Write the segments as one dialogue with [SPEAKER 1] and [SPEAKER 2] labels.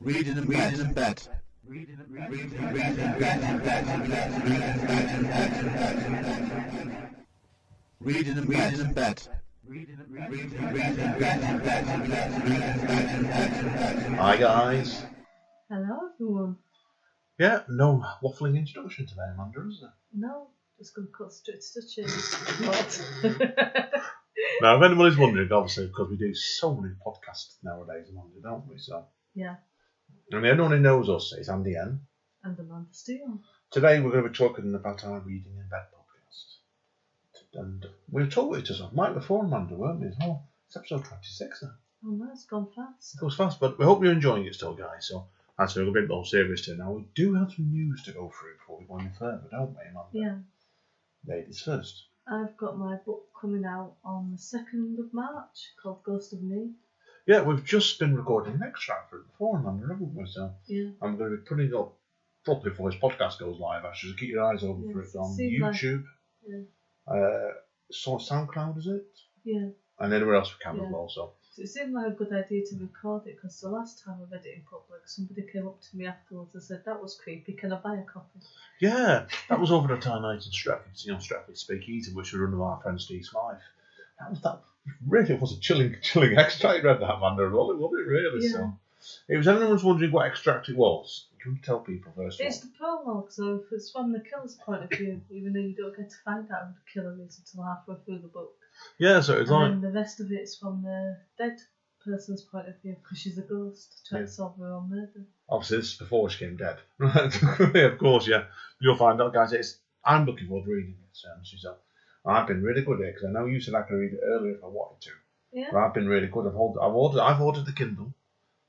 [SPEAKER 1] Reading in bed. Reading in bed.
[SPEAKER 2] Hi guys.
[SPEAKER 3] Hello everyone.
[SPEAKER 2] Yeah, no waffling introduction today, Amanda, is there?
[SPEAKER 3] No, just going to cut straight to the chase.
[SPEAKER 2] Now, if anybody's wondering, obviously, because we do so many podcasts nowadays, Amanda, don't we? So,
[SPEAKER 3] yeah.
[SPEAKER 2] And anyone who knows us is Andy N.
[SPEAKER 3] And Amanda Steele.
[SPEAKER 2] Today we're going to be talking about our Reading in Bed podcast. And we've talked it to Mike before, Amanda, weren't we, as well? It's episode 26 now.
[SPEAKER 3] Oh no, it's gone fast.
[SPEAKER 2] It goes fast, but we hope you're enjoying it still, guys. So, that's a bit more serious too. Now, we do have some news to go through before we go any further, don't we, Amanda?
[SPEAKER 3] Yeah.
[SPEAKER 2] Ladies first.
[SPEAKER 3] I've got my book coming out on the 2nd of March called Ghost of Me.
[SPEAKER 2] Yeah, we've just been recording an extract for it before, Amanda, haven't we? So,
[SPEAKER 3] yeah.
[SPEAKER 2] I'm going to be putting it up properly before this podcast goes live, actually. So keep your eyes open for it on YouTube. So SoundCloud, is it?
[SPEAKER 3] Yeah.
[SPEAKER 2] And anywhere else we can as well. So
[SPEAKER 3] it seemed like a good idea to record it because the last time I read it in public, somebody came up to me afterwards and said, "That was creepy, can I buy a copy?" Yeah,
[SPEAKER 2] that was over at our night in Stratford, Stratford Speakeasy, which we run with our friend Steve Smythe. That really was a chilling extract. You read that, Amanda, wasn't it really?
[SPEAKER 3] Yeah.
[SPEAKER 2] So, if anyone's wondering what extract it was, you can tell people first.
[SPEAKER 3] It's the prologue, so if it's from the killer's point of view, even though you don't get to find out who the killer is until halfway through the book.
[SPEAKER 2] Yeah, so it's like.
[SPEAKER 3] And the rest of it's from the dead person's point of view, because she's a ghost trying to solve her own murder.
[SPEAKER 2] Obviously, this is before she came dead. Yeah, of course, yeah. You'll find out, guys. I'm looking forward to reading it, so I've been really good at it, because I know you said I could read it earlier if I wanted to.
[SPEAKER 3] Yeah.
[SPEAKER 2] But I've been really good. I've ordered the Kindle,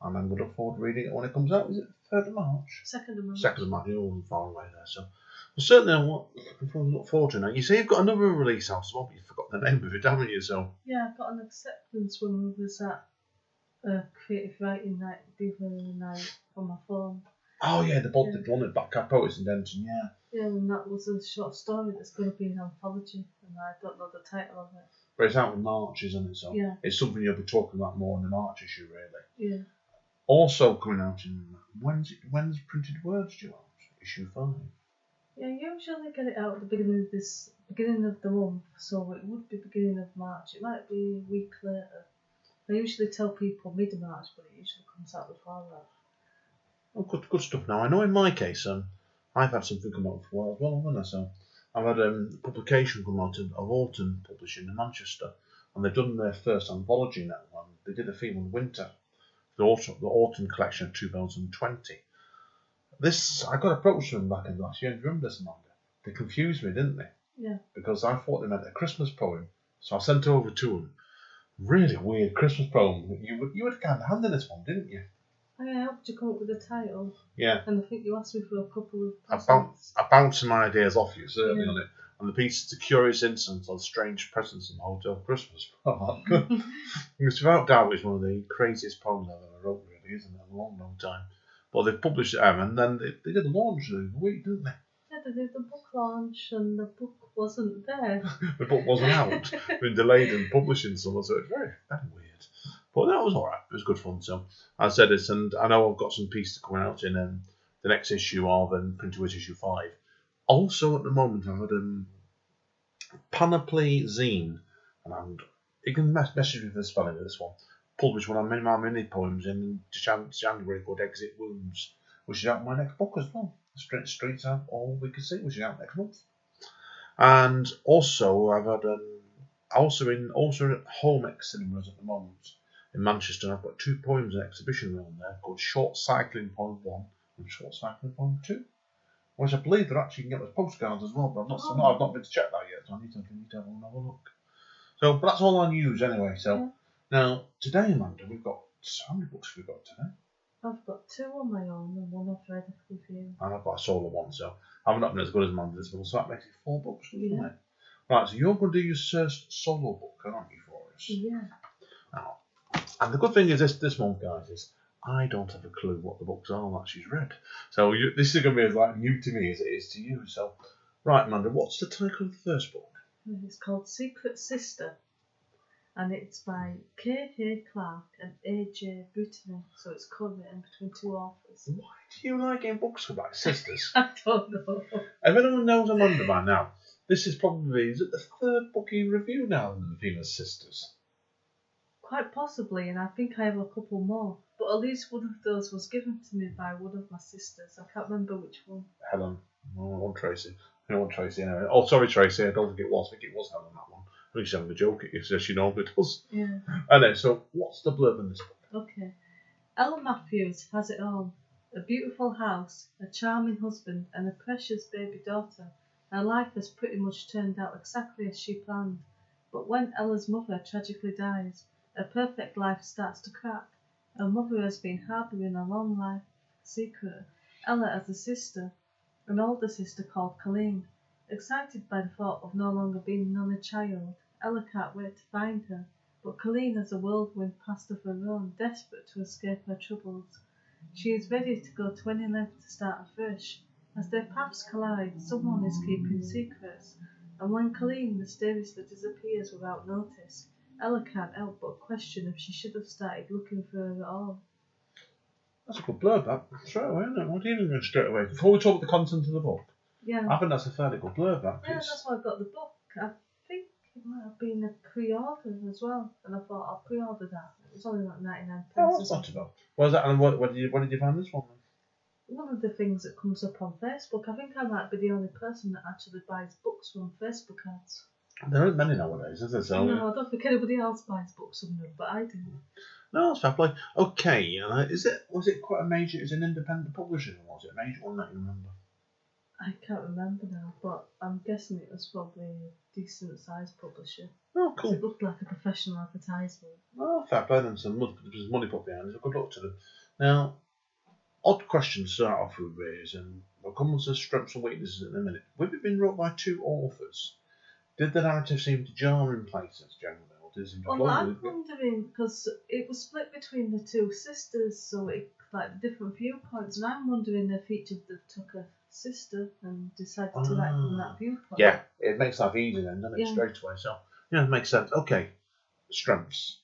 [SPEAKER 2] and I'm going to look forward to reading it when it comes out. Is it 3rd of March?
[SPEAKER 3] 2nd of March.
[SPEAKER 2] 2nd of March. You're all far away there, so. Well, certainly, I'm look forward to it now. You say you've got another release out as well, but you forgot the name of it, haven't you? So.
[SPEAKER 3] Yeah, I've got an acceptance when we was at creative writing night, the night on my phone.
[SPEAKER 2] Oh yeah, the one at Backcap Poets in Denton, yeah.
[SPEAKER 3] Yeah, and that was a short story that's going to be an anthology, and I don't know the title of it.
[SPEAKER 2] But it's out in March, isn't it? So
[SPEAKER 3] yeah.
[SPEAKER 2] It's something you'll be talking about more in the March issue, really.
[SPEAKER 3] Yeah.
[SPEAKER 2] Also coming out in when's Printed Words due out? Issue 5.
[SPEAKER 3] Yeah, usually get it out at the beginning of the month, so it would be beginning of March. It might be a week later. I usually tell people mid-March, but it usually comes out before that.
[SPEAKER 2] Oh, good stuff. Now I know in my case, I've had something come out for a while as well, haven't I? So I've had a publication come out of Alder Publishing in Manchester, and they've done their first anthology now. And they did a theme on winter, the autumn collection of 2020. I got approached from them back in last year. Do you remember this, Amanda? They confused me, didn't they?
[SPEAKER 3] Yeah.
[SPEAKER 2] Because I thought they meant a Christmas poem, so I sent it over to them. Really weird Christmas poem. You had kind of hand in this one, didn't you?
[SPEAKER 3] I helped you come up with a title.
[SPEAKER 2] Yeah.
[SPEAKER 3] And I think you asked me for a couple of presents.
[SPEAKER 2] I bounced some ideas off you, certainly,
[SPEAKER 3] yeah.
[SPEAKER 2] on it. And the piece is a curious instance of strange presents in the Hotel Christmas. Because without doubt it's one of the craziest poems I've ever wrote, really, isn't it? A long, long time. But they've published it, and then they did a launch the week, didn't they?
[SPEAKER 3] Yeah, they did the book launch, and the book wasn't there.
[SPEAKER 2] The book wasn't out. Been delayed in publishing somewhere, so it's very, very weird. But that was alright. It was good fun. So I said this, and I know I've got some pieces coming out in the next issue of Printed Words issue 5. Also, at the moment, I've had Panoply Zine, and you can message me for the spelling of this one. Published one of my mini poems in January called Exit Wounds, which is out in my next book as well. Streets Out All We Can See, which is out next month. And also, I've had also at Home X Cinemas at the moment in Manchester. I've got 2 poems in exhibition around there called Short Cycling Poem 1 and Short Cycling Poem 2, which I believe they're actually can get as postcards as well. But I've not been to check that yet, so I need to have another look. So, but that's all I use anyway. So. Yeah. Now, today, Amanda, we've got... How many books have we got today?
[SPEAKER 3] I've got 2 on my own and 1 I've read with you.
[SPEAKER 2] And I've got a solo one, so I'm not been as good as Amanda's, but so that makes it 4 books, doesn't
[SPEAKER 3] yeah.
[SPEAKER 2] it? Right, so you're going to do your first solo book, aren't you, for us?
[SPEAKER 3] Yeah.
[SPEAKER 2] Now, and the good thing is this month, guys, is I don't have a clue what the books are that she's read. So this is going to be as like new to me as it is to you. So, right, Amanda, what's the title of the first book?
[SPEAKER 3] It's called Secret Sister. and it's by K. Clarke and A.J. Brittany, so it's co-written between two authors.
[SPEAKER 2] Why do you like getting books about sisters?
[SPEAKER 3] I don't know.
[SPEAKER 2] If anyone knows Amanda by now, this is probably, is it the third book you review now in the Venus Sisters?
[SPEAKER 3] Quite possibly, and I think I have a couple more. But at least one of those was given to me by one of my sisters. I can't remember which one.
[SPEAKER 2] Helen. Oh, I want Tracy. I don't want Tracy anyway. Oh, sorry, Tracy. I don't think it was. I think it was Helen, that one. I think she's having a joke at you, so she normally does.
[SPEAKER 3] Yeah.
[SPEAKER 2] Anyway, so what's the blurb in this book?
[SPEAKER 3] Okay. Ella Matthews has it all. A beautiful house, a charming husband, and a precious baby daughter. Her life has pretty much turned out exactly as she planned. But when Ella's mother tragically dies, her perfect life starts to crack. Her mother has been harbouring a long life secret. Ella has a sister, an older sister called Colleen. Excited by the thought of no longer being an only child, Ella can't wait to find her. But Colleen has a whirlwind past of her own, desperate to escape her troubles. She is ready to go to any length to start afresh. As their paths collide, someone is keeping secrets, and when Colleen mysteriously disappears without notice, Ella can't help but question if she should have started looking for her at all.
[SPEAKER 2] That's a good blurb, that. Straight away, isn't it? What are you doing straight away? Before we talk about the content of the book,
[SPEAKER 3] Yeah,
[SPEAKER 2] I think that's a fairly good blurb, that
[SPEAKER 3] yeah,
[SPEAKER 2] piece.
[SPEAKER 3] that's why I got the book. I think it might have been a pre-order as well, and I thought I'll pre-order that. It was only like 99
[SPEAKER 2] Oh,
[SPEAKER 3] pence.
[SPEAKER 2] that's not too bad. What is that? And what did you find this one then?
[SPEAKER 3] One of the things that comes up on Facebook, I think I might be the only person that actually buys books from Facebook ads.
[SPEAKER 2] There aren't many nowadays, is there? So,
[SPEAKER 3] No, I don't think anybody else buys books from them, but I do.
[SPEAKER 2] no, that's fair play. Okay, was it quite a major? Is it an independent publisher, or was it a major one that you remember?
[SPEAKER 3] I can't remember now, but I'm guessing it was probably a decent sized publisher.
[SPEAKER 2] Oh,
[SPEAKER 3] 'Cause
[SPEAKER 2] cool.
[SPEAKER 3] it looked like a professional advertisement.
[SPEAKER 2] Oh, fair play. Then some there's money put behind it. So good luck to them. Now, odd question to start off with is, and we'll come on to strengths and weaknesses in a minute. With it being wrote by two authors, did the narrative seem to jar in places generally, or did it seem to
[SPEAKER 3] Well,
[SPEAKER 2] flow
[SPEAKER 3] I'm
[SPEAKER 2] with it?
[SPEAKER 3] wondering, because it was split between the two sisters, so it like different viewpoints, and I'm wondering if each of them took a sister and decided to write from that viewpoint.
[SPEAKER 2] Yeah, it makes life easier then, doesn't it?
[SPEAKER 3] Yeah.
[SPEAKER 2] Straight away. So, yeah, it makes sense. Okay, strengths.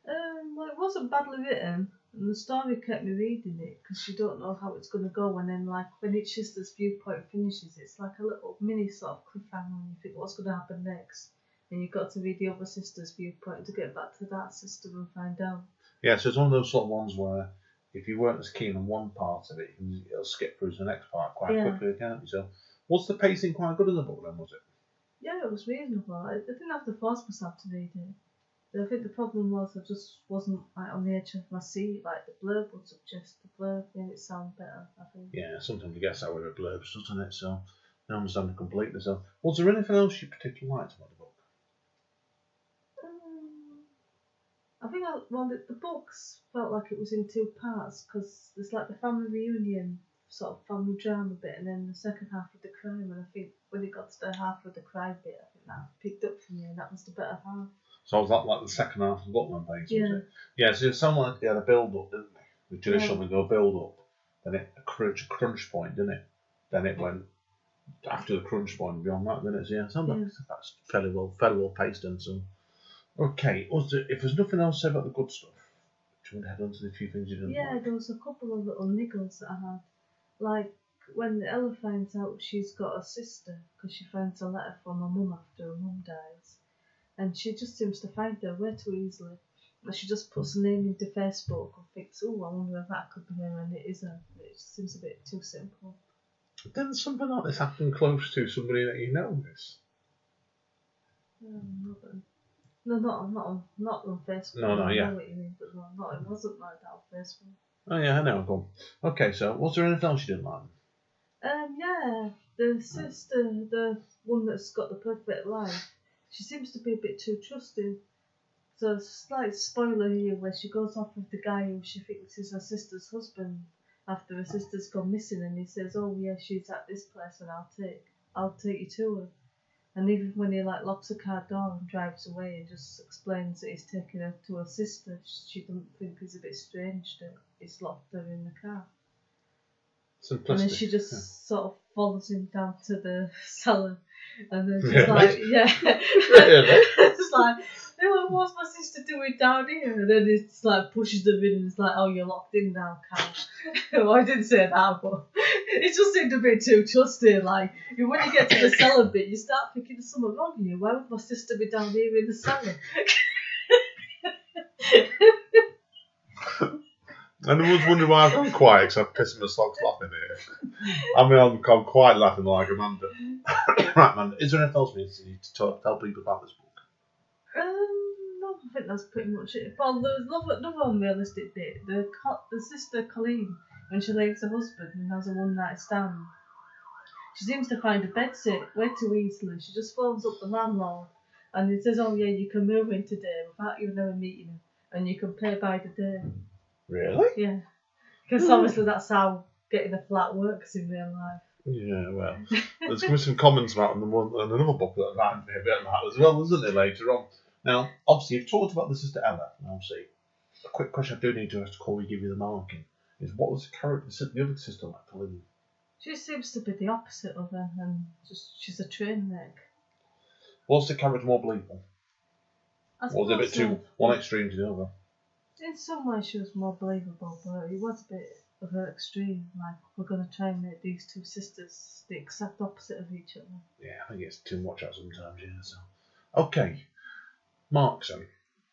[SPEAKER 3] Well, it wasn't badly written, and the story kept me reading it because you don't know how it's going to go, and then like when each sister's viewpoint finishes, it's like a little mini sort of cliffhanger, and you think what's going to happen next, and you've got to read the other sister's viewpoint to get back to that sister and find out.
[SPEAKER 2] Yeah, so it's one of those sort of ones where if you weren't as keen on one part of it, it'll skip through to the next part quite quickly, can't you? So, was the pacing quite good in the book then, was it?
[SPEAKER 3] Yeah, it was reasonable. I didn't have to force myself to read it. But I think the problem was I just wasn't like on the edge of my seat. Like the blurb would suggest the blurb made it sound better, I think.
[SPEAKER 2] Yeah, sometimes you get that with it blurbs, doesn't it? So, I understand it completely. So, was there anything else you particularly liked about the book?
[SPEAKER 3] I think the books felt like it was in two parts because there's like the family reunion sort of family drama bit, and then the second half of the crime. And I think when it got to the half of the crime bit, I think that picked up for me, and that was the better half.
[SPEAKER 2] So was that like the second half of the book then, basically?
[SPEAKER 3] Yeah.
[SPEAKER 2] Was it? Yeah, so it sounded like they had a build-up, didn't they? We traditionally go build-up, then it a crunch point, didn't it? Then it went after the crunch point beyond that, didn't it? So yeah, it sounded like that's fairly well paced and so. Okay, if there's nothing else to say about the good stuff, do you want to head on to the few things you didn't
[SPEAKER 3] Yeah,
[SPEAKER 2] like?
[SPEAKER 3] there was a couple of little niggles that I had. Like when Ella finds out she's got a sister because she finds a letter from her mum after her mum dies. And she just seems to find her way too easily. And she just puts a name into Facebook and thinks, oh, I wonder if that could be her, and it isn't. It just seems a bit too simple.
[SPEAKER 2] Didn't something like this happen close to somebody that you know this?
[SPEAKER 3] No, not on Facebook.
[SPEAKER 2] No, yeah.
[SPEAKER 3] I know what you mean, but no, it wasn't like that on Facebook.
[SPEAKER 2] Oh yeah, I know. Go on. Okay, so was there anything else you didn't like?
[SPEAKER 3] Yeah, the sister, the one that's got the perfect life, she seems to be a bit too trusting. So a slight spoiler here where she goes off with the guy who she thinks is her sister's husband after her sister's gone missing, and he says, oh yeah, she's at this place and I'll take you to her. And even when he like locks the car door and drives away and just explains that he's taking her to her sister, she doesn't think it's a bit strange that he's locked her in the car.
[SPEAKER 2] Simplistic.
[SPEAKER 3] And then she just sort of follows him down to the cellar. And then she's
[SPEAKER 2] Really?
[SPEAKER 3] like, yeah.
[SPEAKER 2] Really?
[SPEAKER 3] It's like, "Oh, what's my sister doing down here?" And then it's like pushes them in and it's like, "Oh, you're locked in now, Cal." Well, I didn't say that, but it just seemed a bit too trusting. Like, when you get to the cellar bit, you start thinking there's something wrong here. Why would my sister be down here in the cellar?
[SPEAKER 2] And I was wondering why I've gone quiet because I'm pissing my socks laughing here. I mean, I'm quite laughing like Amanda. Right, Amanda, is there anything else we need to tell people about this book?
[SPEAKER 3] No, I think that's pretty much it. Well, there's another unrealistic bit. The sister Colleen, when she leaves her husband and has a one-night stand, she seems to find a bedsit way too easily. She just phones up the landlord and he says, "Oh yeah, you can move in today without you ever meeting him, and you can pay by the day."
[SPEAKER 2] Really?
[SPEAKER 3] Yeah, because obviously that's how getting a flat works in real life.
[SPEAKER 2] Yeah, well, there's going to be some comments about another book that reminds me a bit of that as well, isn't there, later on? Now, obviously, you've talked about the sister Ella, and obviously, a quick question I do need to ask before we give you the marking is what was the character, the other sister like, Colleen?
[SPEAKER 3] She seems to be the opposite of her, and she's a train wreck.
[SPEAKER 2] Was the character more believable?
[SPEAKER 3] I
[SPEAKER 2] Or was it a bit
[SPEAKER 3] suppose
[SPEAKER 2] too one extreme to the other?
[SPEAKER 3] In some ways she was more believable, but it was a bit of an extreme. Like, we're going to try and make these two sisters the exact opposite of each other.
[SPEAKER 2] Yeah, I think it's too much at sometimes, yeah. So, okay, marks then.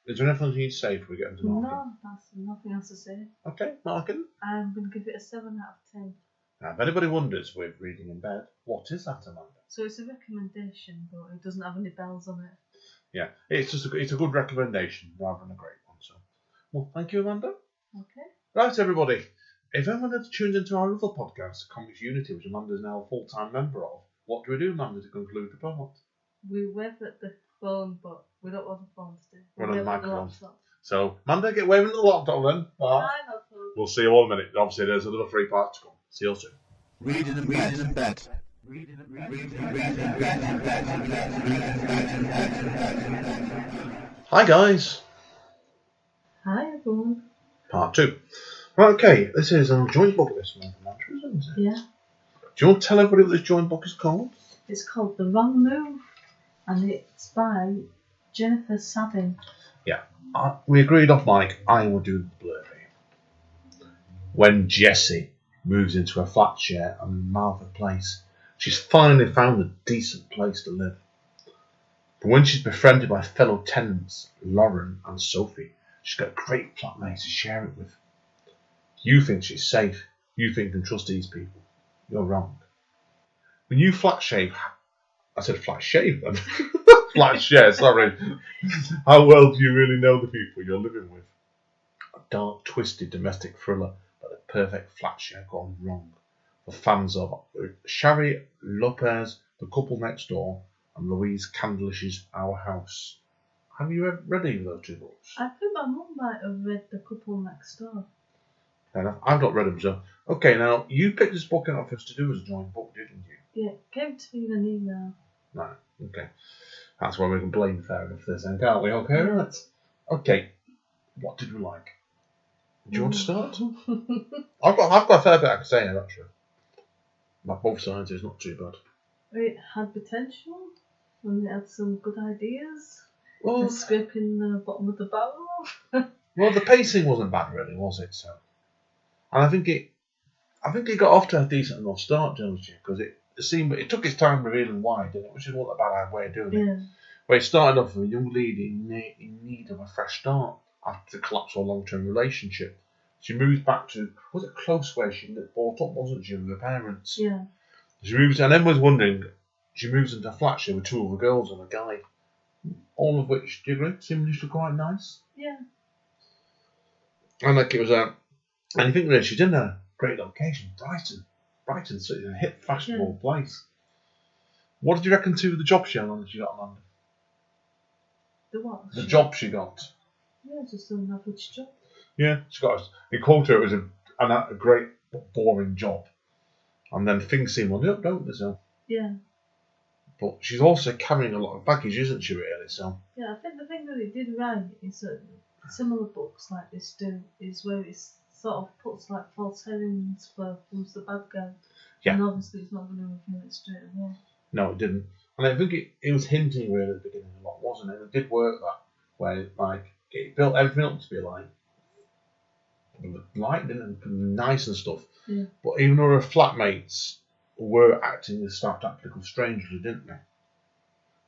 [SPEAKER 2] Is there anything you need to say before we get into marking?
[SPEAKER 3] No, that's nothing else to say.
[SPEAKER 2] Okay, marking.
[SPEAKER 3] I'm going to give it a 7 out of 10.
[SPEAKER 2] Now, if anybody wonders with reading in bed, what is that, Amanda?
[SPEAKER 3] So it's a recommendation, but it doesn't have any bells on it.
[SPEAKER 2] Yeah, it's a good recommendation rather than a great one. So, well, thank you, Amanda.
[SPEAKER 3] Okay.
[SPEAKER 2] Right, everybody. If anyone had tuned into our other podcast, Comics Unity, which Amanda is now a full-time member of, what do we do, Amanda, to conclude the pod?
[SPEAKER 3] We wave at the phone, but we don't want the phone to do.
[SPEAKER 2] We're on the microphone.
[SPEAKER 3] laptop.
[SPEAKER 2] So, Amanda, get waving at the laptop then.
[SPEAKER 3] Bye, no phone.
[SPEAKER 2] We'll see you all in a minute. Obviously, there's another 3 parts to come. See you soon.
[SPEAKER 1] Reading in bed.
[SPEAKER 2] Hi, guys.
[SPEAKER 3] Hi, everyone.
[SPEAKER 2] Part 2. Right, okay. This is a joint book this month, isn't it?
[SPEAKER 3] Yeah.
[SPEAKER 2] Do you want to tell everybody what this joint book is called?
[SPEAKER 3] It's called The Wrong Move, and it's by Jennifer Savin.
[SPEAKER 2] Yeah. We agreed off mic I would do the blurby. When Jessie moves into a flat share in Martha Place, she's finally found a decent place to live. But when she's befriended by fellow tenants, Lauren and Sophie, she's got a great flatmate to share it with. You think she's safe. You think you can trust these people. You're wrong. When you flat shave, I said flat shave then. Flat share, sorry. How well do you really know the people you're living with? A dark, twisted domestic thriller about the perfect flat share gone wrong. For fans of Shari Lopez, The Couple Next Door, and Louise Candlish's Our House. Have you ever read either of those 2 books?
[SPEAKER 3] I think my mum might have read The Couple Next Door.
[SPEAKER 2] Fair enough. I've not read them, so... Okay, now, you picked this book out for us to do as a joint book, didn't you?
[SPEAKER 3] Yeah, it came to me in an email.
[SPEAKER 2] Right, okay. That's why we can blame fair enough for this then, can't we? Okay, right. Okay, what did we like? Do you want to start? I've got a fair bit I can say here, actually. But both sides is not too bad.
[SPEAKER 3] It had potential, and it had some good ideas.
[SPEAKER 2] Well,
[SPEAKER 3] Scraping the bottom of the barrel.
[SPEAKER 2] well, the pacing wasn't bad, really, was it? So, and I think it got off to a decent enough start, didn't it? Because it took its time revealing why, didn't it? Which is not a bad way of doing it. Where it started off with a young lady in need of a fresh start after the collapse of a long-term relationship. She moves back to, was it close where she brought up, wasn't she, with her parents?
[SPEAKER 3] Yeah.
[SPEAKER 2] She moves, and then was wondering, she moves into a flat share with 2 other girls and a guy. All of which, do you agree, seemed initially quite nice?
[SPEAKER 3] Yeah.
[SPEAKER 2] And like it was and you think really she's in a great location, Brighton. Brighton's a hip, fashionable place. What did you reckon to the job she had on that she got, Amanda?
[SPEAKER 3] The what?
[SPEAKER 2] The job she got.
[SPEAKER 3] Yeah, just an average job.
[SPEAKER 2] Yeah, she got. In quote, it was a great, boring job. And then things seem on the up, don't they? So.
[SPEAKER 3] Yeah.
[SPEAKER 2] But she's also carrying a lot of baggage, isn't she, really? So.
[SPEAKER 3] Yeah, I think the thing that it did right is that similar books like this do is where it sort of puts like false herrings for who's the bad guy.
[SPEAKER 2] Yeah.
[SPEAKER 3] And obviously it's not going to reveal it straight away.
[SPEAKER 2] No, it didn't. And I think it was hinting really at the beginning a lot, wasn't it? It did work that way. Like, it built everything up to be like light and nice and stuff.
[SPEAKER 3] Yeah.
[SPEAKER 2] But even though her flatmates were acting, they started acting like strangely, didn't they?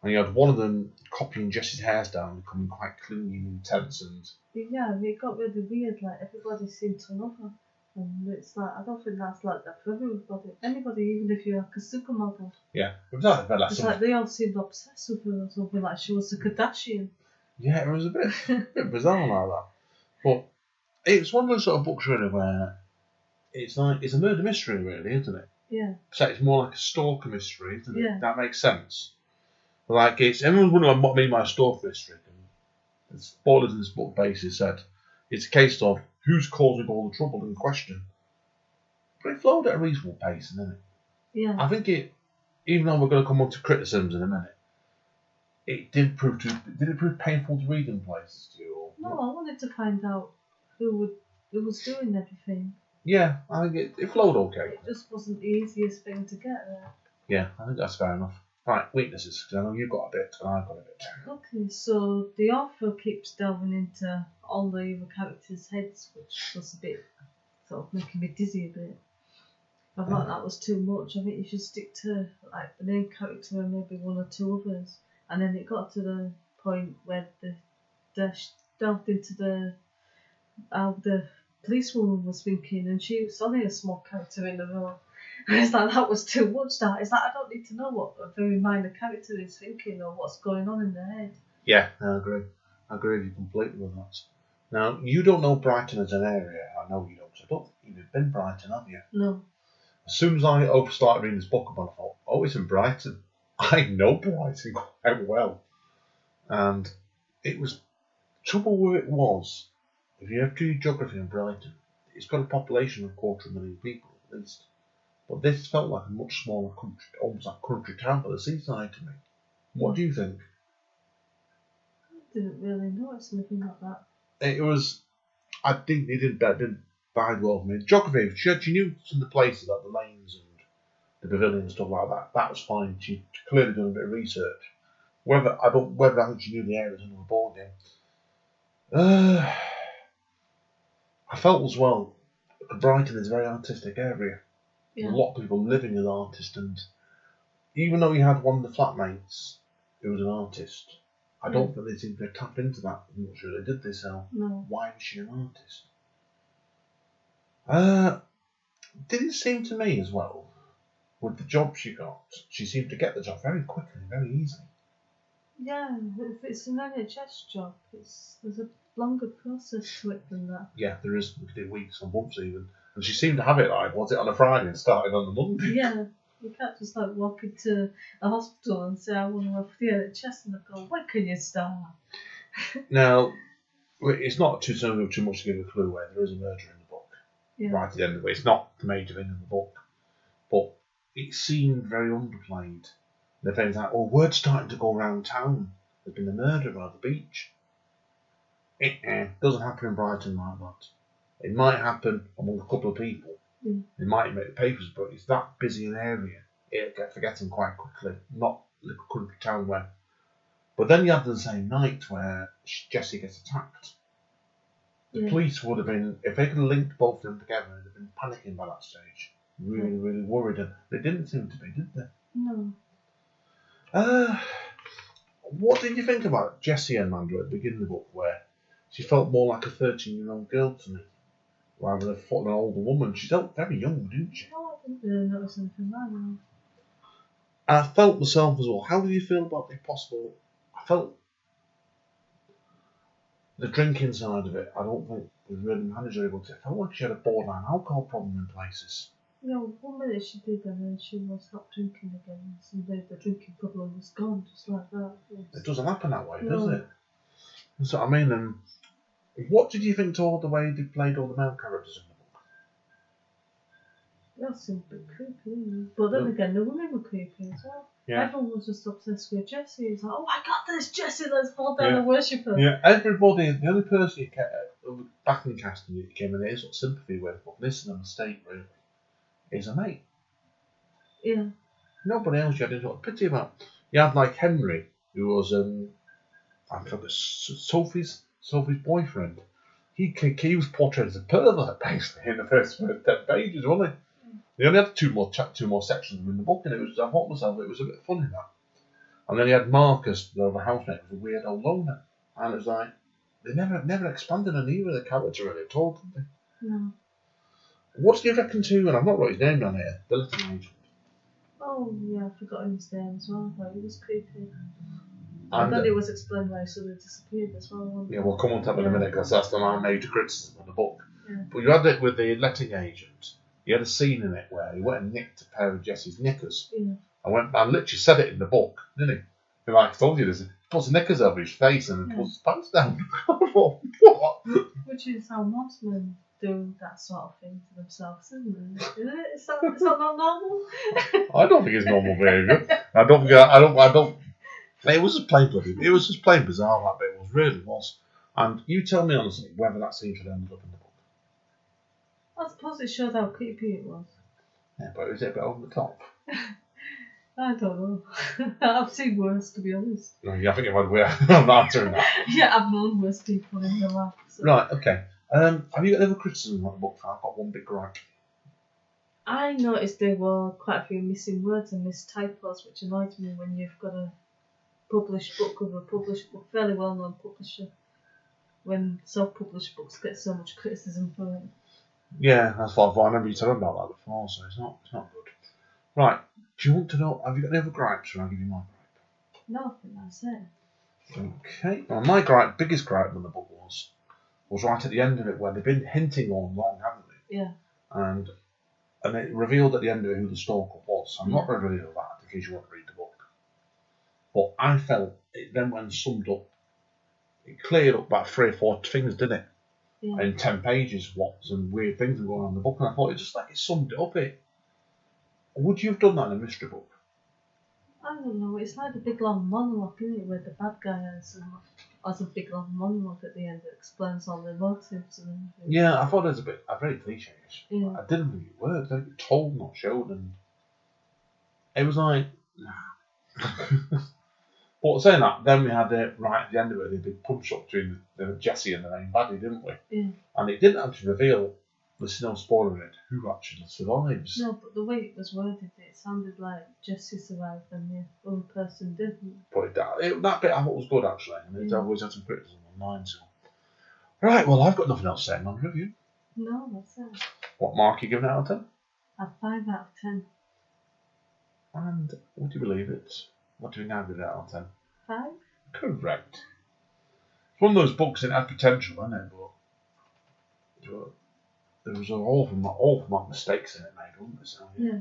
[SPEAKER 2] And you had one of them copying Jesse's hairstyle, becoming quite clingy and intense, and
[SPEAKER 3] Yeah, it got really weird. Like everybody seemed to love her, and it's like I don't think that's like that for everybody. Anybody, even if you're like a supermodel.
[SPEAKER 2] yeah, it was like
[SPEAKER 3] It's like they all seemed obsessed with her or something. Like she was a Kardashian.
[SPEAKER 2] yeah, it was a bit bizarre like that. But it's one of those sort of books really where it's like it's a murder mystery, really, isn't it?
[SPEAKER 3] Yeah.
[SPEAKER 2] So it's more like a stalker mystery, isn't it?
[SPEAKER 3] Yeah.
[SPEAKER 2] That makes sense. Like it's everyone's wondering what I mean by a stalker mystery. And spoilers in this book basically said it's a case of who's causing all the trouble in question. But it flowed at a reasonable pace, isn't it?
[SPEAKER 3] Yeah.
[SPEAKER 2] I think it, even though we're going to come on to criticisms in a minute, did it prove painful to read in places to you? Or
[SPEAKER 3] No, I wanted to find out who was doing everything.
[SPEAKER 2] Yeah, I think it flowed okay.
[SPEAKER 3] It just wasn't the easiest thing to get there.
[SPEAKER 2] Yeah, I think that's fair enough. Right, weaknesses, because I know you've got a bit and I've got a bit.
[SPEAKER 3] Okay, so the author keeps delving into all the other characters' heads, which was a bit sort of making me dizzy a bit. I thought that was too much. I think you should stick to like the main character and maybe one or two others. And then it got to the point where they delved into how the policewoman was thinking, and she was only a small character in the role. And it's like that was too much. That it's like I don't need to know what a very minor character is thinking or what's going on in their head.
[SPEAKER 2] Yeah, I agree. I agree with you completely with that. Now, you don't know Brighton as an area. I know you don't. I don't think you've been Brighton, have you?
[SPEAKER 3] No.
[SPEAKER 2] As soon as I started reading this book about it, I thought, oh, it's in Brighton. I know Brighton quite well. And it was trouble where it was. If you have to do geography in Brighton, it's got a population of 250,000 people at least. But this felt like a much smaller country, almost like a country town by the seaside to me. What do you think?
[SPEAKER 3] I didn't really notice anything like that.
[SPEAKER 2] It was, I think it didn't bide well for me. Geography, she knew some of the places like the lanes and the pavilion and stuff like that. That was fine. She clearly done a bit of research. Whether I think she knew the areas under the board game. I felt as well, Brighton is a very artistic area.
[SPEAKER 3] Yeah.
[SPEAKER 2] A lot of people living as artists, and even though you had one of the flatmates who was an artist, I don't think they seemed to tap into that much, really, did they, Sal?
[SPEAKER 3] No.
[SPEAKER 2] Why was she an artist? Didn't seem to me as well, with the job she got, she seemed to get the job very quickly, very easily.
[SPEAKER 3] Yeah, if it's an NHS job, there's a longer process to it than that.
[SPEAKER 2] Yeah, there is. We could do weeks or months even. And she seemed to have it like, was it on a Friday and started on the Monday?
[SPEAKER 3] Yeah, you can't just like walk into a hospital and say, I want to work for the NHS, and they go, when can you start?
[SPEAKER 2] Now, it's not too much to give a clue away. There is a murder in the book.
[SPEAKER 3] Yeah.
[SPEAKER 2] Right at the end of it. It's not the major thing in the book. But it seemed very underplayed. The things like, well, word's starting to go around town. There's been a murder by the beach. Doesn't happen in Brighton like that. It might happen among a couple of people.
[SPEAKER 3] Mm.
[SPEAKER 2] It might make the papers, but it's that busy an area. It'll get forgotten quite quickly. Not a little country town where. But then you have the same night where Jessie gets attacked. The police would have been, if they could have linked both of them together, they'd have been panicking by that stage. Really, really worried. And they didn't seem to be, did they?
[SPEAKER 3] No.
[SPEAKER 2] What did you think about Jessie and Amanda at the beginning of the book, where she felt more like a 13-year-old girl to me, rather than an older woman? She felt very young, didn't she?
[SPEAKER 3] No, I didn't really notice anything like that.
[SPEAKER 2] And I felt myself as well. How do you feel about the possible? I felt the drinking side of it. I don't think was really manageable. I felt like she had a borderline alcohol problem in places.
[SPEAKER 3] Yeah, one minute she did, and then she was stopped drinking again. So the drinking problem was gone, just like that.
[SPEAKER 2] It doesn't happen that way,
[SPEAKER 3] No.
[SPEAKER 2] does it? That's what I mean. And what did you think to all the way they played all the male characters in the book?
[SPEAKER 3] That seemed a bit creepy, didn't it? But then again, the women were creepy as well.
[SPEAKER 2] Yeah.
[SPEAKER 3] Everyone was just obsessed with Jessie. It's like, oh my god, there's Jessie, let's fall down and worship her.
[SPEAKER 2] Yeah, everybody, the only person you kept, back in casting you came in there sort of sympathy with, but this is a mistake, really, is a mate.
[SPEAKER 3] Yeah.
[SPEAKER 2] Nobody else you had any sort of pity about. You had like Henry, who was, I forgot, Sophie's boyfriend. He was portrayed as a pervert, basically, in the first 10 pages, wasn't he? They only had two more sections in the book, and it was, I thought myself, it was a bit funny, that. And then you had Marcus, the housemate, was a weird old loner. And it was like, they never expanded on either of the character really at all, did they?
[SPEAKER 3] No.
[SPEAKER 2] What do you reckon to, and I've not wrote his name down here, the little agent?
[SPEAKER 3] Oh, yeah, I've forgotten his name as well, but he was creepy.
[SPEAKER 2] And
[SPEAKER 3] then it was explained why he suddenly disappeared as well, wasn't it?
[SPEAKER 2] Yeah, we'll come on to that in a minute, because that's my major criticism of the book.
[SPEAKER 3] Yeah.
[SPEAKER 2] But you had it with the letting agent. You had a scene in it where he went and nicked a pair of Jessie's knickers.
[SPEAKER 3] Yeah.
[SPEAKER 2] I literally said it in the book, didn't he? He like told you this. He puts the knickers over his face and pulls his pants down. I thought, what?
[SPEAKER 3] Which is how most men do that sort of thing to themselves, isn't it? Isn't it? Is that not normal?
[SPEAKER 2] I don't think it's normal behaviour. I don't. It was just plain bloody. It was just plain bizarre. That bit was really was. And you tell me honestly whether that scene should end up in the book.
[SPEAKER 3] I suppose it showed how creepy it was.
[SPEAKER 2] Yeah, but is it a bit over the top?
[SPEAKER 3] I don't know. I've seen worse, to be honest.
[SPEAKER 2] No, yeah, I think I'm not answering that.
[SPEAKER 3] Yeah, I've known worse people in real life. So.
[SPEAKER 2] Right, okay. Have you got any other criticism on the book? I've got one big gripe.
[SPEAKER 3] I noticed there were quite a few missing words and missed typos, which annoys me when you've got a published book of a published book, fairly well-known publisher, when self-published books get so much criticism for it.
[SPEAKER 2] Yeah, that's what I remember you talking about that before, so it's not good. Right, do you want to know, have you got any other gripes, or I'll give you my gripe?
[SPEAKER 3] No, I think that's it.
[SPEAKER 2] Okay, well my biggest gripe in the book was right at the end of it, where they've been hinting all along, haven't they?
[SPEAKER 3] Yeah.
[SPEAKER 2] And it revealed at the end of it who the stalker was. I'm not going to reveal that in case you want to read the book. But I felt it then when summed up, it cleared up about 3 or 4 things, didn't it?
[SPEAKER 3] Yeah.
[SPEAKER 2] In 10 pages, what some weird things were going on in the book, and I thought it summed it up. Would you have done that in a mystery book?
[SPEAKER 3] I don't know, it's like a big long monologue, isn't it, where the bad guy has a big long monologue at the end that explains all the motives and everything.
[SPEAKER 2] Yeah, I thought it was a very cliche-ish.
[SPEAKER 3] Yeah.
[SPEAKER 2] I didn't think it worked. I think it told, not showed, and it was like, nah. But saying that, then we had it right at the end of it, the big punch up between Jessie and the main baddie, didn't we?
[SPEAKER 3] Yeah.
[SPEAKER 2] And it didn't actually reveal, there's no spoiler in it, who actually survives.
[SPEAKER 3] No, but the way it was worded, it sounded like Jessie survived and the other person didn't.
[SPEAKER 2] But that bit I thought was good, actually. And I always had some criticism online, so. Right, well, I've got nothing else saying on review.
[SPEAKER 3] No, that's it.
[SPEAKER 2] What mark are you giving it out of 10?
[SPEAKER 3] A 5 out of 10.
[SPEAKER 2] And would you believe it? What do we now give it out of 10?
[SPEAKER 3] 5?
[SPEAKER 2] Correct. It's one of those books that had potential, isn't it? But there was an awful lot of mistakes in it made, wasn't there? So,
[SPEAKER 3] Yeah.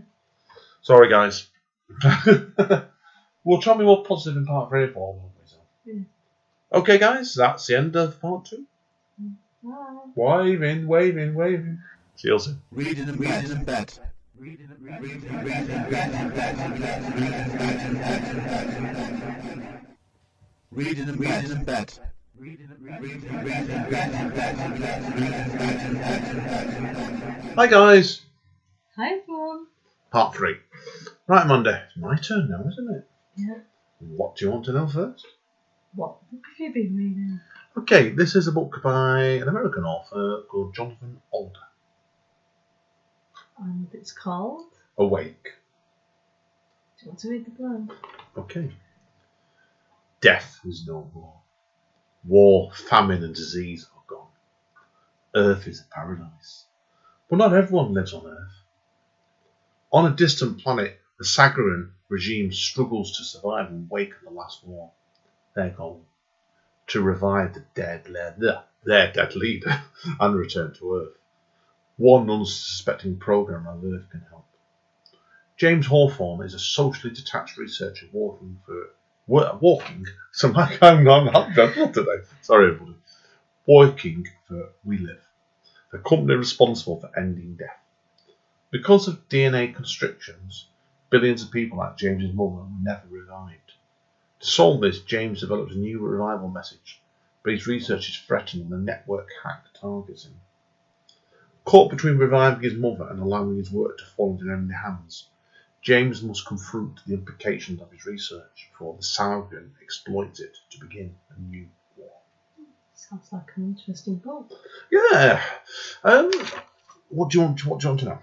[SPEAKER 2] Sorry, guys. We'll try and be more positive in part 3 or 4, won't we? So.
[SPEAKER 3] Yeah.
[SPEAKER 2] Okay, guys, that's the end of part 2.
[SPEAKER 3] Bye.
[SPEAKER 2] Waving. See you soon.
[SPEAKER 1] Reading and bet. Reading and bet.
[SPEAKER 2] Hi, guys.
[SPEAKER 3] Hi, everyone.
[SPEAKER 2] Part 3. Right, Monday. It's my turn now, isn't it?
[SPEAKER 3] Yeah.
[SPEAKER 2] What do you want to know first?
[SPEAKER 3] What book have you been reading?
[SPEAKER 2] Okay, this is a book by an American author called Jonathan Alder.
[SPEAKER 3] And it's called?
[SPEAKER 2] Awake.
[SPEAKER 3] Do you want to read the blurb?
[SPEAKER 2] Okay. Death is no more. War, famine and disease are gone. Earth is a paradise. But not everyone lives on Earth. On a distant planet, the Sagaran regime struggles to survive and wake the last war. Their goal, to revive their dead leader and return to Earth. One unsuspecting programmer on Earth can help. James Hawthorne is a socially detached researcher working for We Live, the company responsible for ending death. Because of DNA constrictions, billions of people like James's mother were never revived. To solve this, James develops a new revival message, but his research is threatened and the network hack targets him. Caught between reviving his mother and allowing his work to fall into enemy hands, James must confront the implications of his research before the Savin exploits it to begin a new war.
[SPEAKER 3] Sounds like an interesting book.
[SPEAKER 2] Yeah. What do you want to know?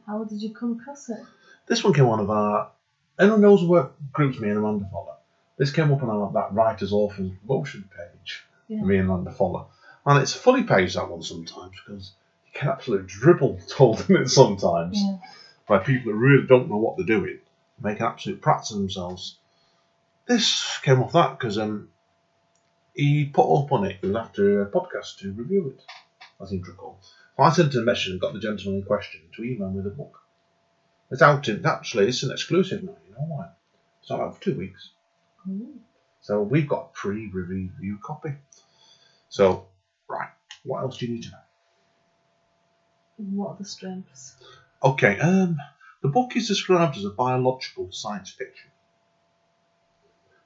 [SPEAKER 3] How did you come across it?
[SPEAKER 2] This one came on of our... Anyone knows what groups me and Amanda follow? This came up on that Writers Orphans promotion page.
[SPEAKER 3] Yeah.
[SPEAKER 2] Me and Amanda follow. And it's a funny page, that one, sometimes, because you can absolutely dribble told in it sometimes.
[SPEAKER 3] Yeah.
[SPEAKER 2] By people that really don't know what they're doing, make an absolute prats of themselves. This came off that because he put up on it after a podcast to review it, I seem to recall. I sent him a message and got the gentleman in question to email me the book. It's out in, actually, it's an exclusive now, you know why? It's not out for 2 weeks.
[SPEAKER 3] Mm.
[SPEAKER 2] So we've got a pre-review copy. So, right, what else do you need to know?
[SPEAKER 3] What are the strengths?
[SPEAKER 2] Okay, the book is described as a biological science fiction.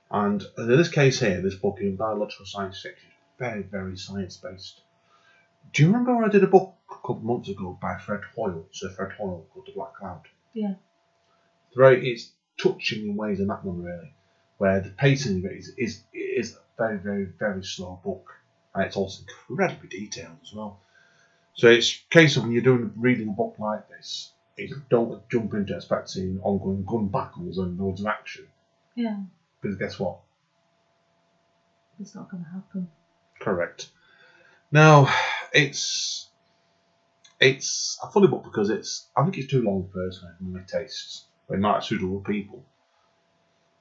[SPEAKER 2] And in this case here, this book in biological science fiction is very, very science-based. Do you remember I did a book a couple of months ago by Sir Fred Hoyle, called The Black Cloud?
[SPEAKER 3] Yeah.
[SPEAKER 2] It's touching in ways in that one, really, where the pacing of it is a very, very, very slow book. And it's also incredibly detailed as well. So it's a case of when you're reading a book like this, you don't jump into expecting ongoing gun battles and loads of action.
[SPEAKER 3] Yeah.
[SPEAKER 2] Because guess what?
[SPEAKER 3] It's not going to happen.
[SPEAKER 2] Correct. Now, it's a funny book because I think it's too long personally for my tastes. It might suit other people.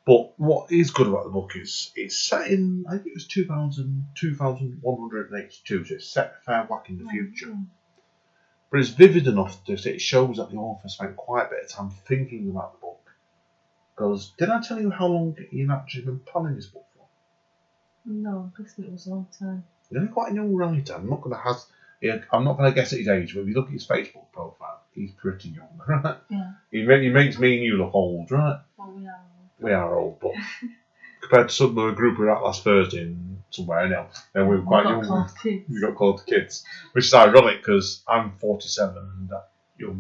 [SPEAKER 2] But what is good about the book is it's set in, I think it was 2182, so it's set far back in the future.
[SPEAKER 3] Yeah.
[SPEAKER 2] But it's vivid enough that it shows that the author spent quite a bit of time thinking about the book. Because, did I tell you how long you've actually been planning this book for?
[SPEAKER 3] No, I guess it was a long time.
[SPEAKER 2] He's only quite a young writer. I'm not going to guess at his age, but if you look at his Facebook profile, he's pretty young, right?
[SPEAKER 3] Yeah.
[SPEAKER 2] He makes me and you look old, right?
[SPEAKER 3] Well, we are.
[SPEAKER 2] We are old, but compared to some of the group we were at last Thursday in somewhere, I know, and we were quite young. We got called the kids, which is ironic because I'm 47 and you're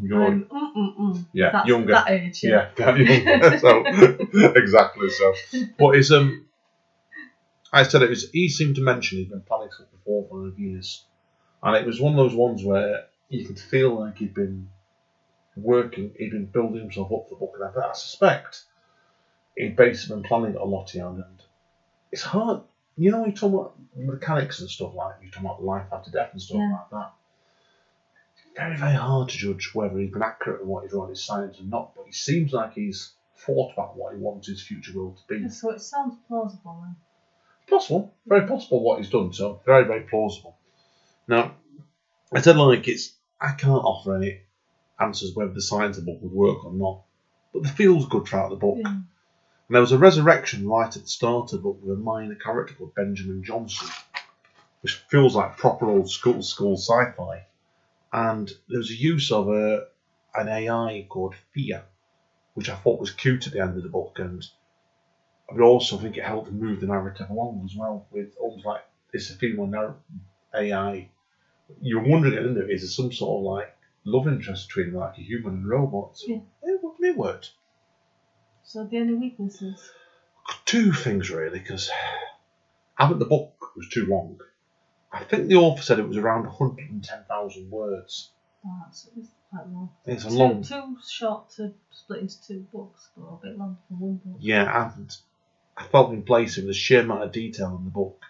[SPEAKER 2] yeah,
[SPEAKER 3] That's
[SPEAKER 2] younger.
[SPEAKER 3] That age, yeah.
[SPEAKER 2] Yeah, younger. So exactly so. But it's I said he seemed to mention he'd been planning something for 5 years, and it was one of those ones where you could feel like he'd been building himself up for the book, and I suspect he'd basically been planning it a lot here, and it's hard. You know, you talk about mechanics and stuff like you talk about life after death and stuff like that. It's very, very hard to judge whether he's been accurate in what he's writing his science or not, but he seems like he's thought about what he wants his future world to be.
[SPEAKER 3] So it sounds plausible then.
[SPEAKER 2] Possible, very possible what he's done, so very, very plausible. Now, I said I can't offer any answers whether the science of the book would work or not, but the feel's good throughout the book.
[SPEAKER 3] Yeah.
[SPEAKER 2] And there was a resurrection right at the start of the book with a minor character called Benjamin Johnson, which feels like proper old school sci-fi. And there was a use of an AI called Thea, which I thought was cute at the end of the book, and I would also think it helped move the narrative along as well, with almost like it's a female AI. You're wondering, isn't it, is there some sort of like love interest between like a human and a robot? So,
[SPEAKER 3] yeah.
[SPEAKER 2] It worked.
[SPEAKER 3] So the only weaknesses?
[SPEAKER 2] 2 things really, because I think the book was too long. I think the author said it was around 110,000 words.
[SPEAKER 3] Oh, it's quite long.
[SPEAKER 2] It's long.
[SPEAKER 3] Too short to split into 2 books, but a bit long for 1 book.
[SPEAKER 2] Yeah, and I felt in place with the sheer amount of detail in the book,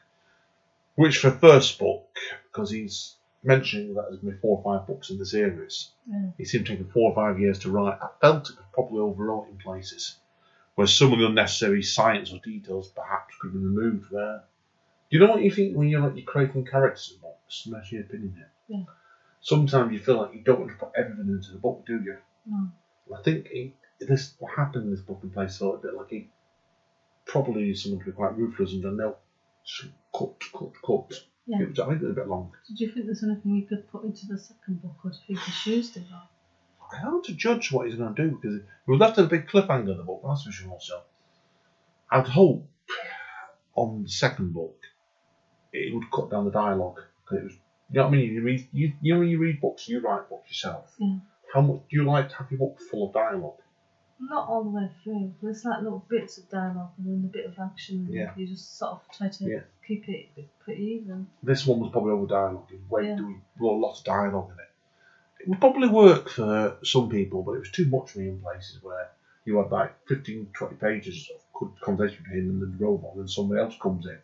[SPEAKER 2] which for the first book, because he's mentioning that there's been 4 or 5 books in the series, it seemed to take 4 or 5 years to write. I felt it was probably overwrought in places, where some of the unnecessary science or details perhaps could be removed there. Do you know what you think when you're creating characters in books? That's your opinion here.
[SPEAKER 3] Yeah.
[SPEAKER 2] Sometimes you feel like you don't want to put everything into the book, do you?
[SPEAKER 3] No.
[SPEAKER 2] I think what happened in this book in place felt a bit like he probably used someone to be quite ruthless and done no, cut.
[SPEAKER 3] Yeah.
[SPEAKER 2] I think it was a bit long.
[SPEAKER 3] Did you think there's anything you could put into the second book, or do you think you used it all?
[SPEAKER 2] hard to judge what he's going to do because he was left with a big cliffhanger in the book, that's for sure. So I'd hope on the second book it would cut down the dialogue because it was. You know what I mean? When you read books, you write books yourself.
[SPEAKER 3] Yeah.
[SPEAKER 2] How much do you like to have your book full of dialogue?
[SPEAKER 3] Not all the way through, but it's like little bits of dialogue and then a bit of action.
[SPEAKER 2] Yeah.
[SPEAKER 3] You just sort of try to keep it pretty even.
[SPEAKER 2] This one was probably over dialogue. There was a lot of dialogue in it. It would probably work for some people, but it was too much for me in places where you had like 15, 20 pages of good conversation between him and the robot, and then somebody else comes in.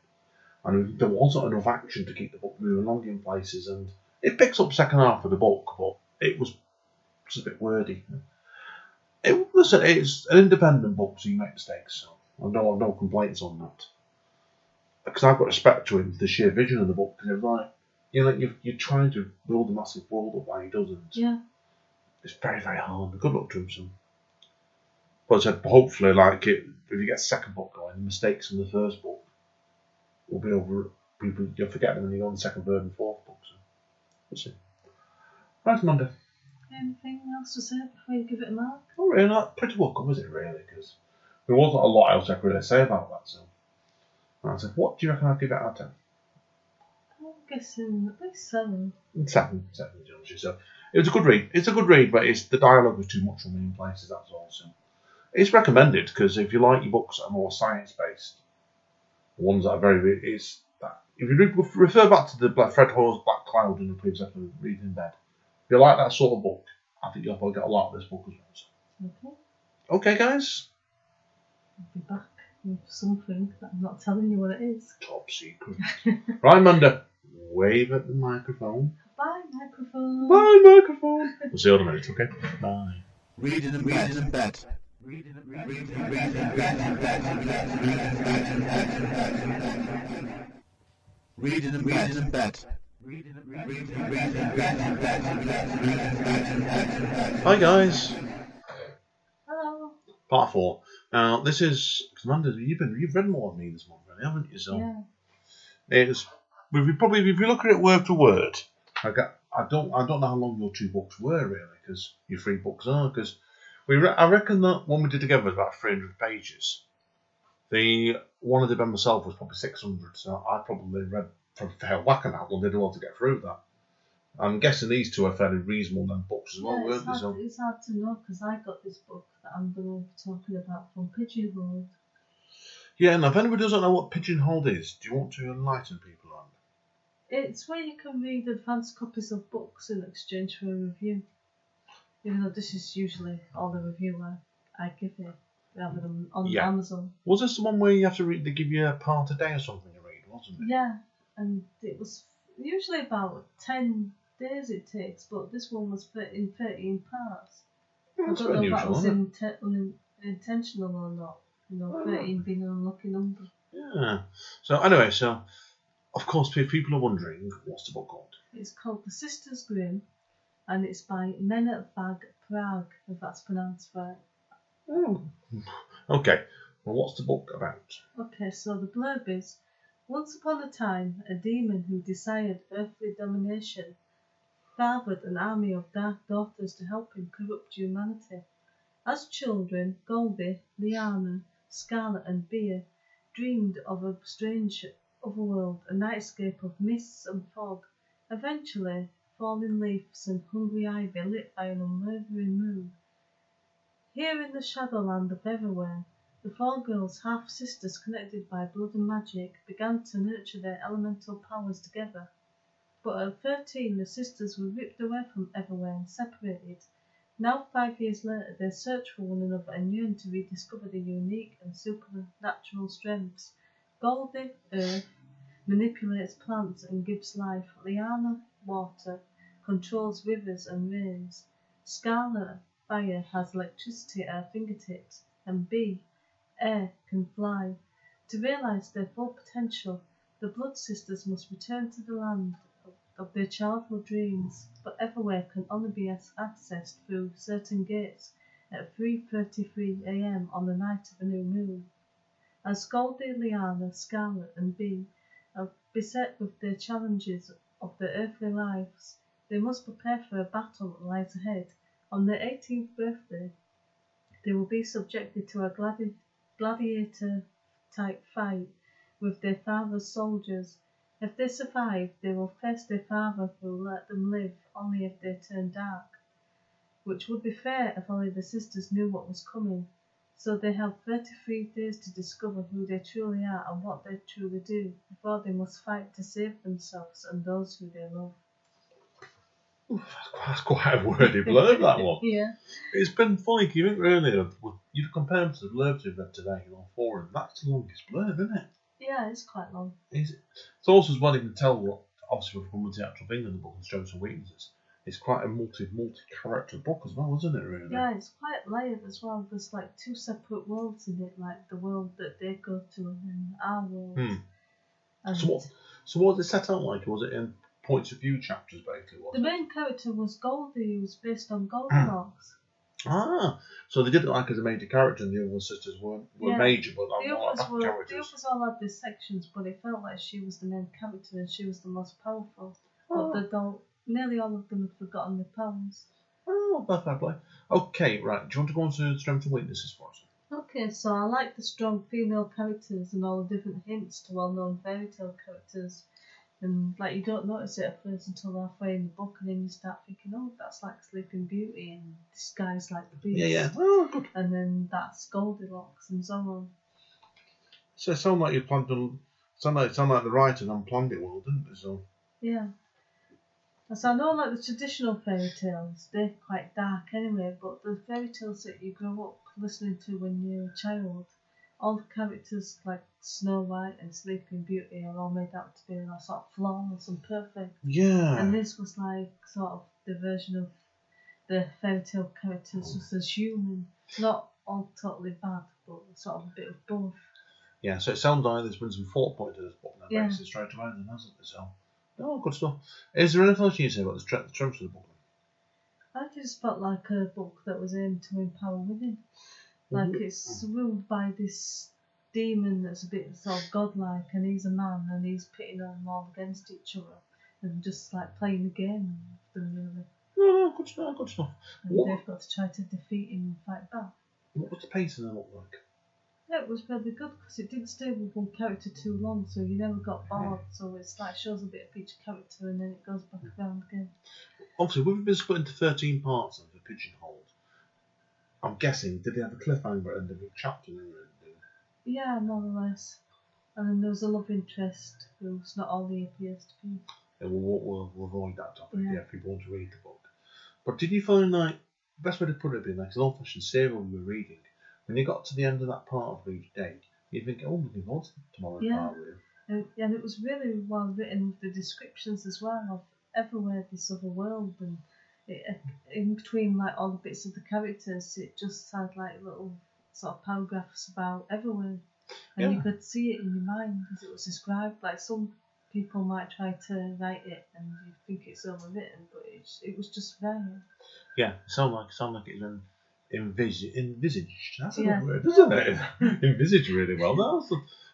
[SPEAKER 2] And there wasn't enough action to keep the book moving along in places, and it picks up second half of the book, but it was just a bit wordy. Listen, it's an independent book, so you make mistakes, so I've no complaints on that. Because I've got respect to him for the sheer vision of the book, because it's like, you're trying to build a massive world up while he doesn't.
[SPEAKER 3] Yeah.
[SPEAKER 2] It's very, very hard. Good luck to him, son. But I said, hopefully, if you get a second book going, the mistakes from the first book will be over. You'll forget them when you go on the second, third, and fourth book. So we'll see. Right, Monday.
[SPEAKER 3] Anything else to say before you give it a mark?
[SPEAKER 2] Oh, really? Not pretty well covered it, really, because there wasn't a lot else I could really say about that. So I said, what do you reckon I'd give it out of 10?
[SPEAKER 3] I'm guessing at least 7.
[SPEAKER 2] 7, honestly. So it was a good read. It's a good read, but the dialogue was too much for me in places. That's all. So it's recommended because if you like your books that are more science-based, ones that are very, if you refer back to the Fred Hoare's Black Cloud in the previous episode of Reading in Bed, if you like that sort of book, I think you'll probably get a lot of this book as well. So. Okay, guys.
[SPEAKER 3] I'll be back with something that I'm not telling you what it is.
[SPEAKER 2] Top secret. Right, Amanda, wave at the microphone.
[SPEAKER 3] Bye, microphone.
[SPEAKER 2] Bye, microphone. We'll see you in a minute, okay? Bye.
[SPEAKER 1] Reading in bed. Reading in bed.
[SPEAKER 2] Hi, guys.
[SPEAKER 3] Hello.
[SPEAKER 2] Part 4. Now, this is Amanda. You've read more than me this month, really, haven't you? So
[SPEAKER 3] Yeah.
[SPEAKER 2] it's if you look at it word for word, I don't know how long your 2 books were really, because your 3 books are. Because I reckon that one we did together was about 300 pages. The one I did by myself was probably 600, so I probably read from a fair whack of that one. Did well to get through that. I'm guessing these 2 are fairly reasonable then books as well, weren't they? So
[SPEAKER 3] it's hard to know because I got this book that I'm going to be talking about from Pigeonhole.
[SPEAKER 2] yeah, and if anybody doesn't know what Pigeonhole is, do you want to enlighten people on?
[SPEAKER 3] It's where you can read advanced copies of books in exchange for a review. Even though this is usually all the review I give it, rather than on Amazon.
[SPEAKER 2] Was this the one where you have to read? They give you a part a day or something to read, wasn't it?
[SPEAKER 3] Yeah, and it was usually about 10 days it takes, but this one was in 13 parts.
[SPEAKER 2] Well,
[SPEAKER 3] I don't know if that was intentional or not. 13 being an unlucky number.
[SPEAKER 2] Yeah. So anyway, of course, people are wondering what's the book called.
[SPEAKER 3] It's called The Sisters Grimm, and it's by Menna Praag, if that's pronounced right.
[SPEAKER 2] Oh. Okay. Well, what's the book about?
[SPEAKER 3] Okay, so the blurb is: once upon a time, a demon who desired earthly domination fathered an army of dark daughters to help him corrupt humanity. As children, Goldie, Liana, Scarlet, and Bea dreamed of a strange otherworld, a nightscape of mists and fog, eventually falling leaves and hungry ivy lit by an unwavering moon. Here in the shadowland of Everywhere, the 4 girls, half-sisters connected by blood and magic, began to nurture their elemental powers together. But at 13, the sisters were ripped away from Everywhere and separated. Now, 5 years later, they search for one another and yearn to rediscover their unique and supernatural strengths. Goldie, Earth, manipulates plants and gives life. Liana, Water, controls rivers and rains. Scarlet, Fire, has electricity at her fingertips. And Bee, Air, can fly. To realise their full potential, the Blood Sisters must return to the land of their childhood dreams, but Everywhere can only be accessed through certain gates at 3:33 a.m. on the night of a new moon. As Goldie, Liana, Scarlet, and Bee are beset with the challenges of their earthly lives, they must prepare for a battle that lies ahead, On their 18th birthday, they will be subjected to a gladiator-type fight with their father's soldiers. If they survive, they will face their father who will let them live only if they turn dark, which would be fair if only the sisters knew what was coming. So they have 33 days to discover who they truly are and what they truly do, before they must fight to save themselves and those who they love.
[SPEAKER 2] That's quite a wordy blurb, that one.
[SPEAKER 3] Yeah.
[SPEAKER 2] It's been funny, you think really, you'd compare them to the blurbs we've read today on forum. That's the longest blurb, isn't it?
[SPEAKER 3] Yeah, it's quite long.
[SPEAKER 2] It's also as well you can tell what, obviously from the actual thing in the book and strengths and weaknesses. It's quite a multi-character book as well, isn't it, really?
[SPEAKER 3] Yeah, it's quite layered as well. There's like 2 separate worlds in it, like the world that they go to and then our world. And
[SPEAKER 2] So what was it set out like? Was it in points of view chapters, basically?
[SPEAKER 3] the main character was Goldie, who was based on Goldilocks.
[SPEAKER 2] So they did it like as a major character, and the other sisters were major, but
[SPEAKER 3] The
[SPEAKER 2] not
[SPEAKER 3] others
[SPEAKER 2] like characters.
[SPEAKER 3] The others all had their sections, but it felt like she was the main character and she was the most powerful. But nearly all of them had forgotten their powers.
[SPEAKER 2] Oh, that's fair play. Okay, right. Do you want to go on to strengths and weaknesses for us?
[SPEAKER 3] Okay, so I like the strong female characters and all the different hints to well-known fairy tale characters. And like you don't notice it at first until halfway in the book, and then you start thinking, oh, that's like Sleeping Beauty, and this guy's like the Beast.
[SPEAKER 2] Yeah. Oh, good.
[SPEAKER 3] And then that's Goldilocks, and so on.
[SPEAKER 2] So it sounded like you planned to. Sounded like the writers unplanned it well, didn't they? So.
[SPEAKER 3] Yeah. So I know, like the traditional fairy tales, they're quite dark anyway, but the fairy tales that you grow up listening to when you're a child, all the characters like Snow White and Sleeping Beauty are all made out to be like sort of flawless and perfect.
[SPEAKER 2] Yeah.
[SPEAKER 3] And this was like sort of the version of the fairy tale characters just as human, not all totally bad, but sort of a bit of both.
[SPEAKER 2] Yeah, so it sounds like there's been some thought point to this book now,
[SPEAKER 3] Yeah.
[SPEAKER 2] basically straight away, then, hasn't it? So, good stuff. Is there anything else you need to say about the strengths of the book?
[SPEAKER 3] I just felt like a book that was aimed to empower women. Like it's ruled by this demon that's a bit sort of godlike, and he's a man, and he's pitting them all against each other, and just like playing a game with them, really.
[SPEAKER 2] No, good stuff.
[SPEAKER 3] And they've got to try to defeat him and fight back.
[SPEAKER 2] What was the pacing of the book like?
[SPEAKER 3] Yeah, it was really good because it didn't stay with one character too long, so you never got bored. So it's like shows a bit of each character and then it goes back around again.
[SPEAKER 2] Obviously, we've been split into 13 parts of the pigeonhole. I'm guessing, did they have a cliffhanger at the end of each chapter?
[SPEAKER 3] Yeah, more or less. And then there was a love interest who's not all he appears to be.
[SPEAKER 2] Yeah, we'll avoid that topic if people want to read the book. But did you find like the best way to put it being like an old-fashioned serial we were reading? When you got to the end of that part of each day, you think, oh, we can go on to tomorrow's part with.
[SPEAKER 3] And it was really well written with the descriptions as well of everywhere this other world, and in between like all the bits of the characters, it just had like little sort of paragraphs about everywhere, and you could see it in your mind as it was described. Like some people might try to write it and you think it's overwritten, but it was just there.
[SPEAKER 2] Yeah, it sounded like it's been envisaged. That's a good word, isn't it? Envisaged really well.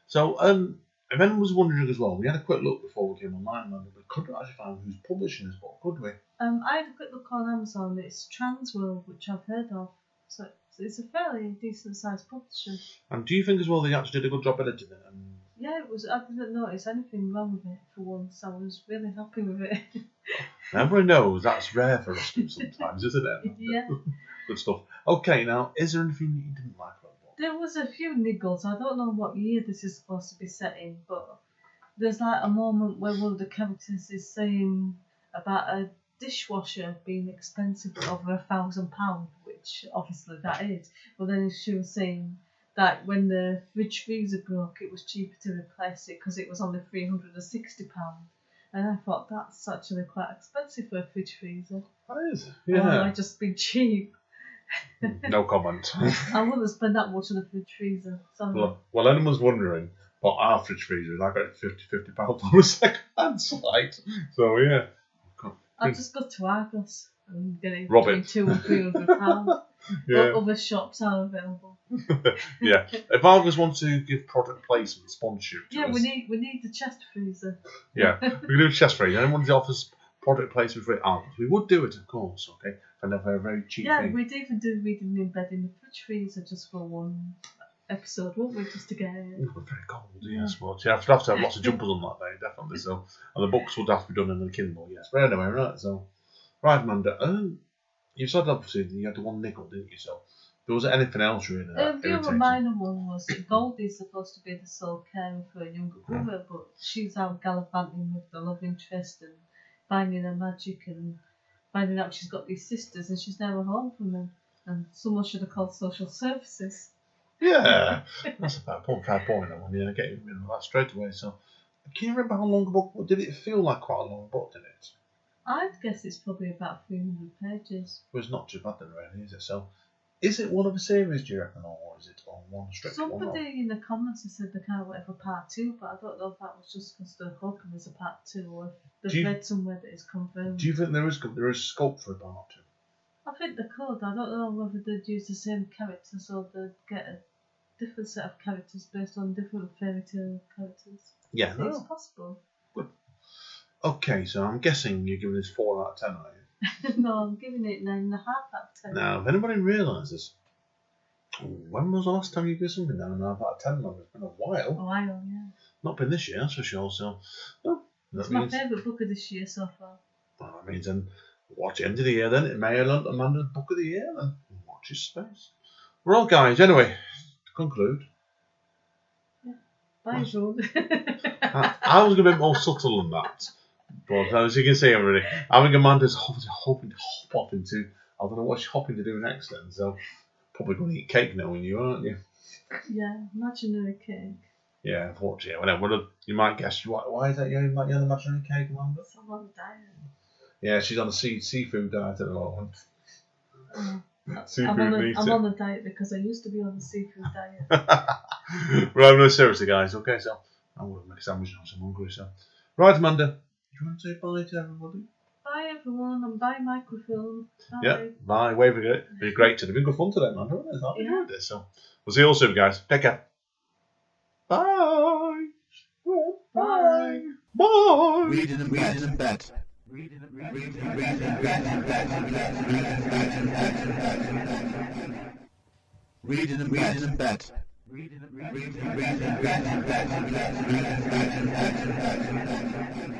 [SPEAKER 2] So, if anyone was wondering as well, we had a quick look before we came online, and we couldn't actually find who's publishing this book, could we?
[SPEAKER 3] I had a quick look on Amazon. It's Transworld, which I've heard of. So it's a fairly decent sized publisher. And
[SPEAKER 2] do you think as well they actually did a good job editing it?
[SPEAKER 3] Yeah, it was. I didn't notice anything wrong with it for once. I was really happy with it.
[SPEAKER 2] Everyone knows that's rare for us to sometimes, isn't it?
[SPEAKER 3] Yeah.
[SPEAKER 2] Good stuff. Okay, now, is there anything that you didn't like about the book?
[SPEAKER 3] There was a few niggles. I don't know what year this is supposed to be set in, but there's like a moment where one of the characters is saying about a dishwasher being expensive over £1,000, which obviously that is. But then she was saying that when the fridge freezer broke, it was cheaper to replace it because it was only £360. And I thought that's actually quite expensive for a fridge freezer.
[SPEAKER 2] That is, yeah.
[SPEAKER 3] I've just been cheap.
[SPEAKER 2] No comment.
[SPEAKER 3] I wouldn't spend that much on a fridge freezer.
[SPEAKER 2] Well, anyone's wondering, but our fridge freezer, I got it £50 on a second-hand site. So, yeah.
[SPEAKER 3] I'll just go to Argos and get it
[SPEAKER 2] between
[SPEAKER 3] £200 and £300.
[SPEAKER 2] Yeah.
[SPEAKER 3] But other shops are available.
[SPEAKER 2] Yeah. If Argos want to give product placement sponsorship to us,
[SPEAKER 3] we need the chest freezer.
[SPEAKER 2] Yeah, we can do a chest freezer. Anyone who offers product placement for Argos, we would do it, of course. Okay. for a very cheap
[SPEAKER 3] Yeah,
[SPEAKER 2] thing.
[SPEAKER 3] we'd even do reading in bed in the fridge freezer just for one episode, won't we? Just to get it.
[SPEAKER 2] It was very cold, yes, but yeah, I'd have to have lots of jumpers on that day, definitely. So, and the books would have to be done in the Kindle, yes. But anyway, right. So, right, Amanda. You said obviously you had the one niggle, didn't you? So, there was anything else really that
[SPEAKER 3] The other
[SPEAKER 2] irritated?
[SPEAKER 3] minor one was Goldie's supposed to be the sole carer for a younger brother, but she's out gallivanting with the love interest and finding her magic and finding out she's got these sisters and she's never home from them. And someone should have called social services.
[SPEAKER 2] Yeah, that's a fair point. That one, yeah, getting rid of that straight away. So, can you remember how long a book? Did it feel like quite a long book? Did it?
[SPEAKER 3] I'd guess it's probably about 300 pages.
[SPEAKER 2] Well, it's not too bad then, really, is it? So, is it one of a series, do you reckon, or is it on one strict one?
[SPEAKER 3] Somebody in the comments has said they can't wait for part 2, but I don't know if that was just because they're hoping there's a part 2 or if they've read somewhere that it's confirmed.
[SPEAKER 2] Do you think there is scope for a part 2?
[SPEAKER 3] I think they could. I don't know whether they'd use the same characters or they'd get a different set of characters based on different fairy tale characters.
[SPEAKER 2] Yeah,
[SPEAKER 3] I think it's possible.
[SPEAKER 2] Okay, so I'm guessing you're giving this 4 out of 10, are you?
[SPEAKER 3] No, I'm giving it 9.5 out of 10.
[SPEAKER 2] Now, if anybody realises, when was the last time you gave something 9.5 out of 10? It's been a while.
[SPEAKER 3] A while, yeah.
[SPEAKER 2] Not been this year, that's for sure. So,
[SPEAKER 3] It's my favourite book of this year so far.
[SPEAKER 2] Well, that means then watch the end of the year then. It may have learnt Amanda's book of the year then. Watch his space. Well, guys, anyway, to conclude.
[SPEAKER 3] Bye, everyone.
[SPEAKER 2] I was going to be more subtle than that. But as you can see already, I think Amanda's hoping to hop off into, I don't know what she's hopping to do next then, so probably going to eat cake knowing you, aren't you?
[SPEAKER 3] Yeah, imaginary cake.
[SPEAKER 2] Yeah, unfortunately. Well, you might guess, why is that you're on the imaginary cake, Amanda?
[SPEAKER 3] I'm on a diet.
[SPEAKER 2] Yeah, she's on a seafood diet at the moment.
[SPEAKER 3] I'm on a diet because I used to be on a seafood diet.
[SPEAKER 2] Right, no, seriously, guys. Okay, so I'm going to make a sandwich now, so I'm hungry. So, right, Amanda, do you want to say bye to everybody?
[SPEAKER 3] Bye, everyone, and bye, microphone. Bye.
[SPEAKER 2] Yeah, bye. Wave it. It's been great today. It's been good fun today, Amanda. I've enjoyed this. So, we'll see you all soon, guys. Take care. Bye.
[SPEAKER 3] Bye.
[SPEAKER 2] Bye.
[SPEAKER 1] Reading and bet. Reading and bet. Reading and bet.